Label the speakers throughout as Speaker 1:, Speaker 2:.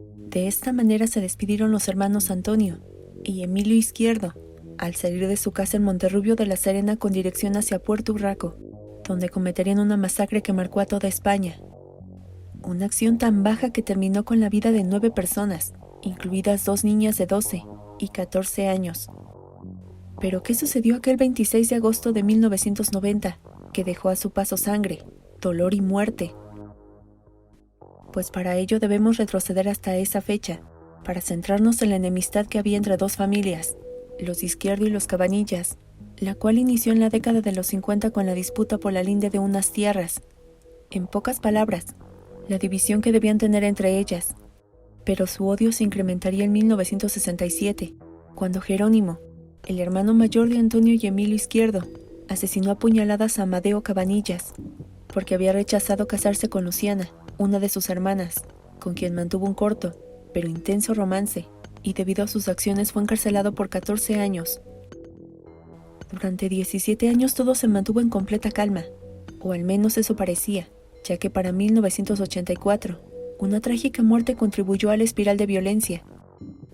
Speaker 1: De esta manera se despidieron los hermanos Antonio y Emilio Izquierdo al salir de su casa en Monterrubio de la Serena con dirección hacia Puerto Urraco, donde cometerían una masacre que marcó a toda España. Una acción tan baja que terminó con la vida de 9 personas, incluidas 2 niñas de 12 y 14 años. ¿Pero qué sucedió aquel 26 de agosto de 1990, que dejó a su paso sangre, dolor y muerte? Pues para ello debemos retroceder hasta esa fecha, para centrarnos en la enemistad que había entre dos familias, los Izquierdo y los Cabanillas, la cual inició en la década de los 50 con la disputa por la linde de unas tierras. En pocas palabras, la división que debían tener entre ellas. Pero su odio se incrementaría en 1967, cuando Jerónimo, el hermano mayor de Antonio y Emilio Izquierdo, asesinó a puñaladas a Amadeo Cabanillas, porque había rechazado casarse con Luciana, una de sus hermanas, con quien mantuvo un corto, pero intenso romance, y debido a sus acciones fue encarcelado por 14 años. Durante 17 años todo se mantuvo en completa calma, o al menos eso parecía, ya que para 1984, una trágica muerte contribuyó a la espiral de violencia,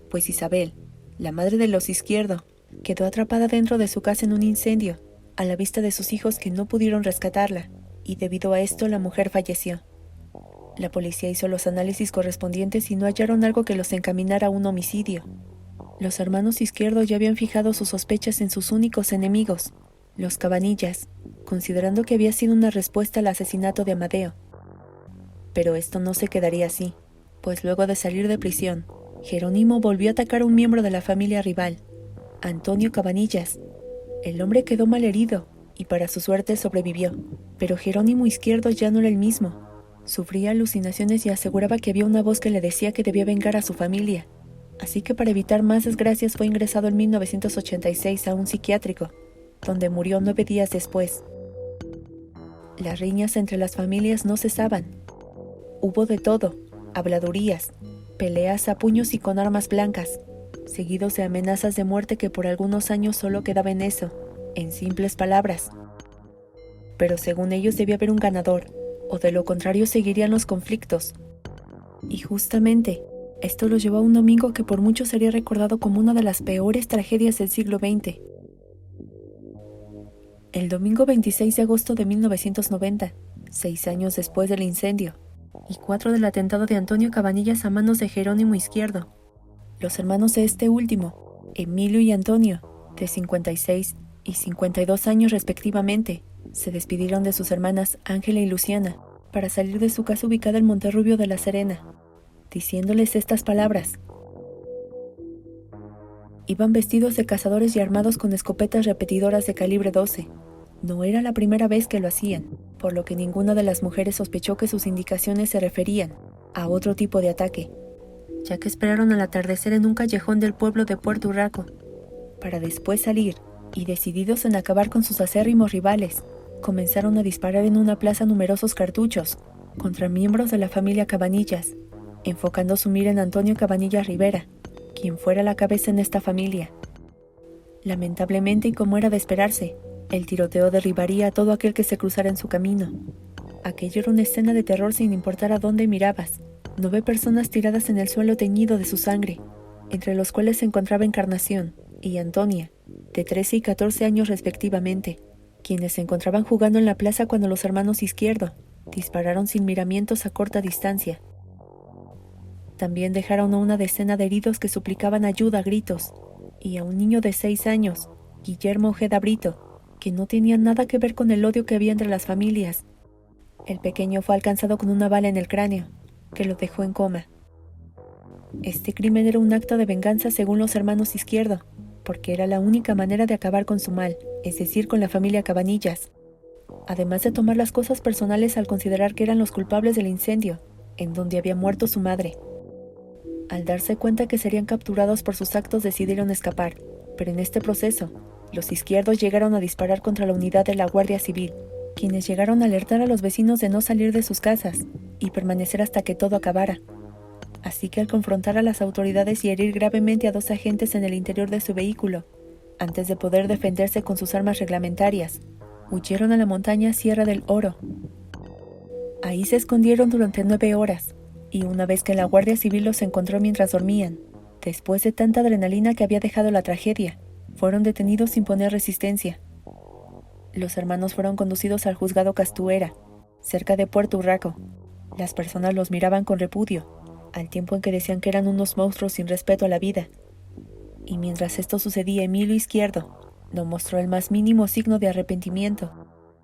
Speaker 1: pues Isabel, la madre de los Izquierdo, quedó atrapada dentro de su casa en un incendio, a la vista de sus hijos que no pudieron rescatarla, y debido a esto la mujer falleció. La policía hizo los análisis correspondientes y no hallaron algo que los encaminara a un homicidio. Los hermanos Izquierdo ya habían fijado sus sospechas en sus únicos enemigos, los Cabanillas, considerando que había sido una respuesta al asesinato de Amadeo. Pero esto no se quedaría así, pues luego de salir de prisión, Jerónimo volvió a atacar a un miembro de la familia rival, Antonio Cabanillas. El hombre quedó malherido y para su suerte sobrevivió, pero Jerónimo Izquierdo ya no era el mismo. Sufría alucinaciones y aseguraba que había una voz que le decía que debía vengar a su familia. Así que para evitar más desgracias fue ingresado en 1986 a un psiquiátrico, donde murió 9 días después. Las riñas entre las familias no cesaban. Hubo de todo, habladurías, peleas a puños y con armas blancas, seguidos de amenazas de muerte que por algunos años solo quedaba en eso, en simples palabras. Pero según ellos debía haber un ganador, o de lo contrario seguirían los conflictos. Y justamente, esto los llevó a un domingo que por muchos sería recordado como una de las peores tragedias del siglo XX. El domingo 26 de agosto de 1990, 6 años después del incendio, y 4 del atentado de Antonio Cabanillas a manos de Jerónimo Izquierdo, los hermanos de este último, Emilio y Antonio, de 56 y 52 años respectivamente, se despidieron de sus hermanas Ángela y Luciana para salir de su casa ubicada en Monterrubio de la Serena, diciéndoles estas palabras. Iban vestidos de cazadores y armados con escopetas repetidoras de calibre 12. No era la primera vez que lo hacían, por lo que ninguna de las mujeres sospechó que sus indicaciones se referían a otro tipo de ataque, ya que esperaron al atardecer en un callejón del pueblo de Puerto Urraco, para después salir, y decididos en acabar con sus acérrimos rivales, comenzaron a disparar en una plaza numerosos cartuchos contra miembros de la familia Cabanillas, enfocando su mira en Antonio Cabanillas Rivera, quien fuera la cabeza en esta familia. Lamentablemente, y como era de esperarse, el tiroteo derribaría a todo aquel que se cruzara en su camino. Aquello era una escena de terror sin importar a dónde mirabas. 9 personas tiradas en el suelo teñido de su sangre, entre los cuales se encontraba Encarnación y Antonia, de 13 y 14 años respectivamente, quienes se encontraban jugando en la plaza cuando los hermanos Izquierdo dispararon sin miramientos a corta distancia. También dejaron a una decena de heridos que suplicaban ayuda a gritos, y a un niño de 6 años, Guillermo Ojeda Brito, que no tenía nada que ver con el odio que había entre las familias. El pequeño fue alcanzado con una bala en el cráneo, que lo dejó en coma. Este crimen era un acto de venganza según los hermanos Izquierdo, porque era la única manera de acabar con su mal, es decir, con la familia Cabanillas. Además de tomar las cosas personales al considerar que eran los culpables del incendio, en donde había muerto su madre. Al darse cuenta que serían capturados por sus actos decidieron escapar, pero en este proceso, los Izquierdos llegaron a disparar contra la unidad de la Guardia Civil, quienes llegaron a alertar a los vecinos de no salir de sus casas y permanecer hasta que todo acabara. Así que al confrontar a las autoridades y herir gravemente a 2 agentes en el interior de su vehículo, antes de poder defenderse con sus armas reglamentarias, huyeron a la montaña Sierra del Oro. Ahí se escondieron durante 9 horas, y una vez que la Guardia Civil los encontró mientras dormían, después de tanta adrenalina que había dejado la tragedia, fueron detenidos sin poner resistencia. Los hermanos fueron conducidos al juzgado Castuera, cerca de Puerto Urraco. Las personas los miraban con repudio, al tiempo en que decían que eran unos monstruos sin respeto a la vida. Y mientras esto sucedía, Emilio Izquierdo no mostró el más mínimo signo de arrepentimiento.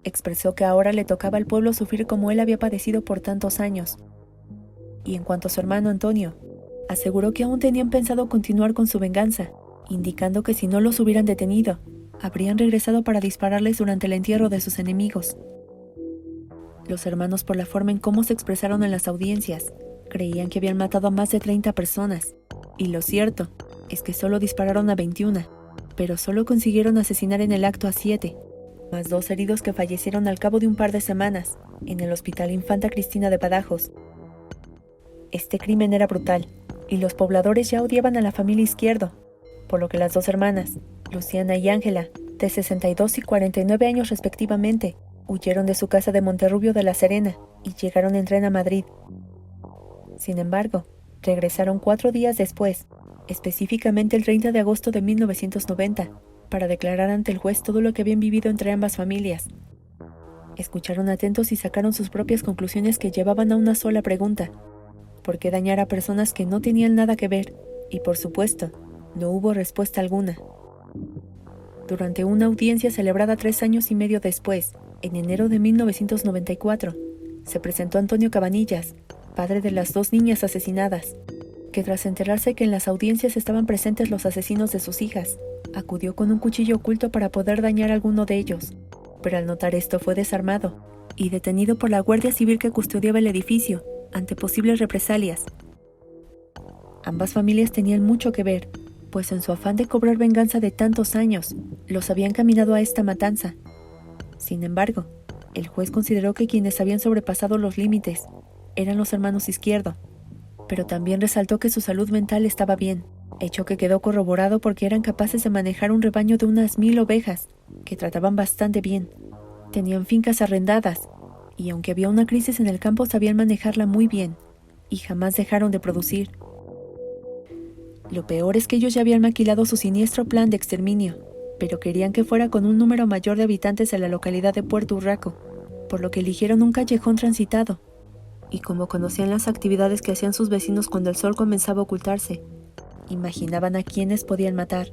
Speaker 1: Expresó que ahora le tocaba al pueblo sufrir como él había padecido por tantos años. Y en cuanto a su hermano Antonio, aseguró que aún tenían pensado continuar con su venganza, indicando que si no los hubieran detenido, habrían regresado para dispararles durante el entierro de sus enemigos. Los hermanos, por la forma en cómo se expresaron en las audiencias, creían que habían matado a más de 30 personas, y lo cierto es que solo dispararon a 21, pero solo consiguieron asesinar en el acto a 7, más 2 heridos que fallecieron al cabo de un par de semanas, en el Hospital Infanta Cristina de Badajoz. Este crimen era brutal, y los pobladores ya odiaban a la familia Izquierdo, por lo que las 2 hermanas, Luciana y Ángela, de 62 y 49 años respectivamente, huyeron de su casa de Monterrubio de la Serena y llegaron en tren a Madrid. Sin embargo, regresaron 4 días después, específicamente el 30 de agosto de 1990, para declarar ante el juez todo lo que habían vivido entre ambas familias. Escucharon atentos y sacaron sus propias conclusiones que llevaban a una sola pregunta: ¿por qué dañar a personas que no tenían nada que ver? Y por supuesto, no hubo respuesta alguna. Durante una audiencia celebrada 3 años y medio después, en enero de 1994, se presentó Antonio Cabanillas, padre de las 2 niñas asesinadas, que tras enterarse que en las audiencias estaban presentes los asesinos de sus hijas, acudió con un cuchillo oculto para poder dañar a alguno de ellos, pero al notar esto fue desarmado y detenido por la Guardia Civil que custodiaba el edificio ante posibles represalias. Ambas familias tenían mucho que ver, pues en su afán de cobrar venganza de tantos años, los habían caminado a esta matanza. Sin embargo, el juez consideró que quienes habían sobrepasado los límites eran los hermanos Izquierdo, pero también resaltó que su salud mental estaba bien, hecho que quedó corroborado porque eran capaces de manejar un rebaño de unas 1000 ovejas, que trataban bastante bien. Tenían fincas arrendadas, y aunque había una crisis en el campo sabían manejarla muy bien, y jamás dejaron de producir. Lo peor es que ellos ya habían maquilado su siniestro plan de exterminio, pero querían que fuera con un número mayor de habitantes en la localidad de Puerto Urraco, por lo que eligieron un callejón transitado. Y como conocían las actividades que hacían sus vecinos cuando el sol comenzaba a ocultarse, imaginaban a quiénes podían matar.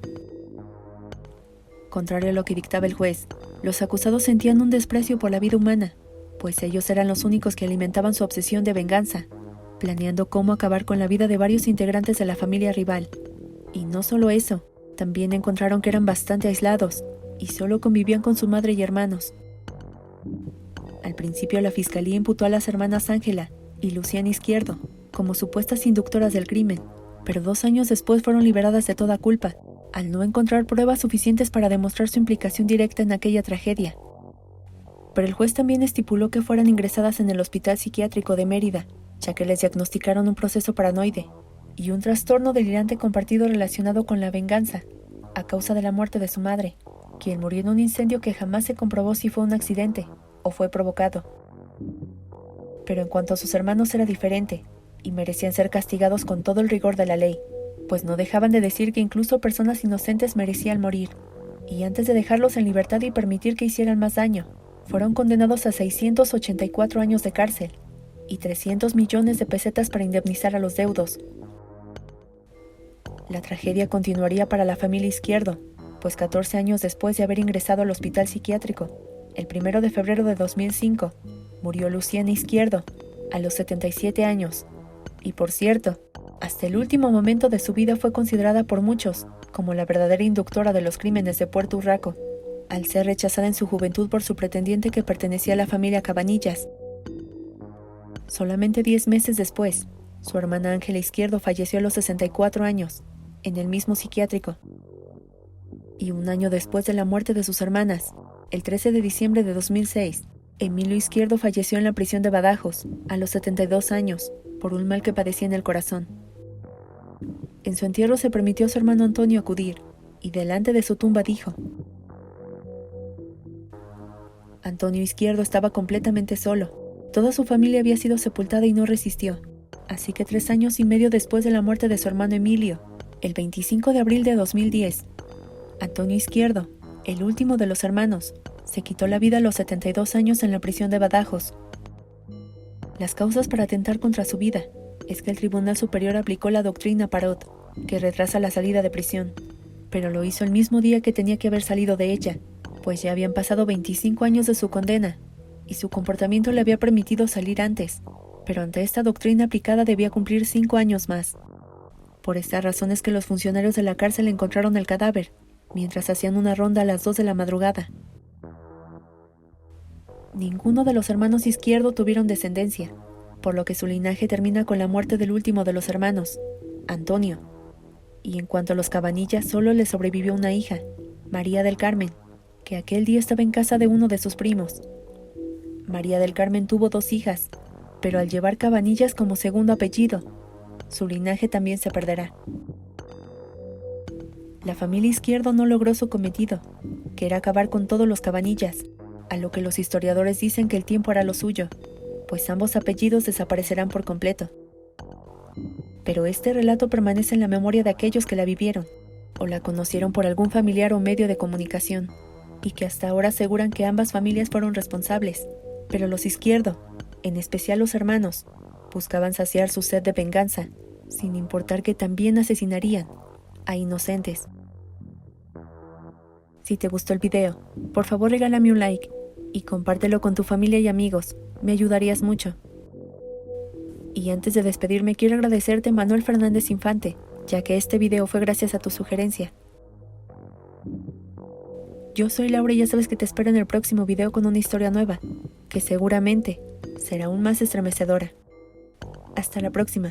Speaker 1: Contrario a lo que dictaba el juez, los acusados sentían un desprecio por la vida humana, pues ellos eran los únicos que alimentaban su obsesión de venganza, planeando cómo acabar con la vida de varios integrantes de la familia rival. Y no solo eso, también encontraron que eran bastante aislados y solo convivían con su madre y hermanos. Al principio la fiscalía imputó a las hermanas Ángela y Luciana Izquierdo como supuestas inductoras del crimen, pero 2 años después fueron liberadas de toda culpa, al no encontrar pruebas suficientes para demostrar su implicación directa en aquella tragedia. Pero el juez también estipuló que fueran ingresadas en el Hospital Psiquiátrico de Mérida, ya que les diagnosticaron un proceso paranoide y un trastorno delirante compartido relacionado con la venganza, a causa de la muerte de su madre, quien murió en un incendio que jamás se comprobó si fue un accidente o fue provocado. Pero en cuanto a sus hermanos era diferente, y merecían ser castigados con todo el rigor de la ley, pues no dejaban de decir que incluso personas inocentes merecían morir, y antes de dejarlos en libertad y permitir que hicieran más daño, fueron condenados a 684 años de cárcel y 300 millones de pesetas para indemnizar a los deudos. La tragedia continuaría para la familia Izquierdo, pues 14 años después de haber ingresado al hospital psiquiátrico, el 1 de febrero de 2005, murió Luciana Izquierdo, a los 77 años. Y por cierto, hasta el último momento de su vida fue considerada por muchos como la verdadera inductora de los crímenes de Puerto Urraco, al ser rechazada en su juventud por su pretendiente que pertenecía a la familia Cabanillas. Solamente 10 meses después, su hermana Ángela Izquierdo falleció a los 64 años, en el mismo psiquiátrico. Y un año después de la muerte de sus hermanas, el 13 de diciembre de 2006, Emilio Izquierdo falleció en la prisión de Badajoz, a los 72 años, por un mal que padecía en el corazón. En su entierro se permitió a su hermano Antonio acudir, y delante de su tumba dijo: Antonio Izquierdo estaba completamente solo. Toda su familia había sido sepultada y no resistió. Así que 3 años y medio después de la muerte de su hermano Emilio, el 25 de abril de 2010, Antonio Izquierdo, el último de los hermanos, se quitó la vida a los 72 años en la prisión de Badajoz. Las causas para atentar contra su vida es que el Tribunal Superior aplicó la doctrina Parot, que retrasa la salida de prisión, pero lo hizo el mismo día que tenía que haber salido de ella, pues ya habían pasado 25 años de su condena, y su comportamiento le había permitido salir antes, pero ante esta doctrina aplicada debía cumplir 5 años más. Por esta razón es que los funcionarios de la cárcel encontraron el cadáver, mientras hacían una ronda a las 2 de la madrugada. Ninguno de los hermanos Izquierdo tuvieron descendencia, por lo que su linaje termina con la muerte del último de los hermanos, Antonio. Y en cuanto a los Cabanillas, solo le sobrevivió una hija, María del Carmen, que aquel día estaba en casa de uno de sus primos. María del Carmen tuvo 2 hijas, pero al llevar Cabanillas como segundo apellido, su linaje también se perderá. La familia Izquierdo no logró su cometido, que era acabar con todos los Cabanillas, a lo que los historiadores dicen que el tiempo hará lo suyo, pues ambos apellidos desaparecerán por completo. Pero este relato permanece en la memoria de aquellos que la vivieron, o la conocieron por algún familiar o medio de comunicación, y que hasta ahora aseguran que ambas familias fueron responsables, pero los Izquierdo, en especial los hermanos, buscaban saciar su sed de venganza, sin importar que también asesinarían a inocentes. Si te gustó el video, por favor regálame un like y compártelo con tu familia y amigos, me ayudarías mucho. Y antes de despedirme quiero agradecerte Manuel Fernández Infante, ya que este video fue gracias a tu sugerencia. Yo soy Laura y ya sabes que te espero en el próximo video con una historia nueva, que seguramente será aún más estremecedora. Hasta la próxima.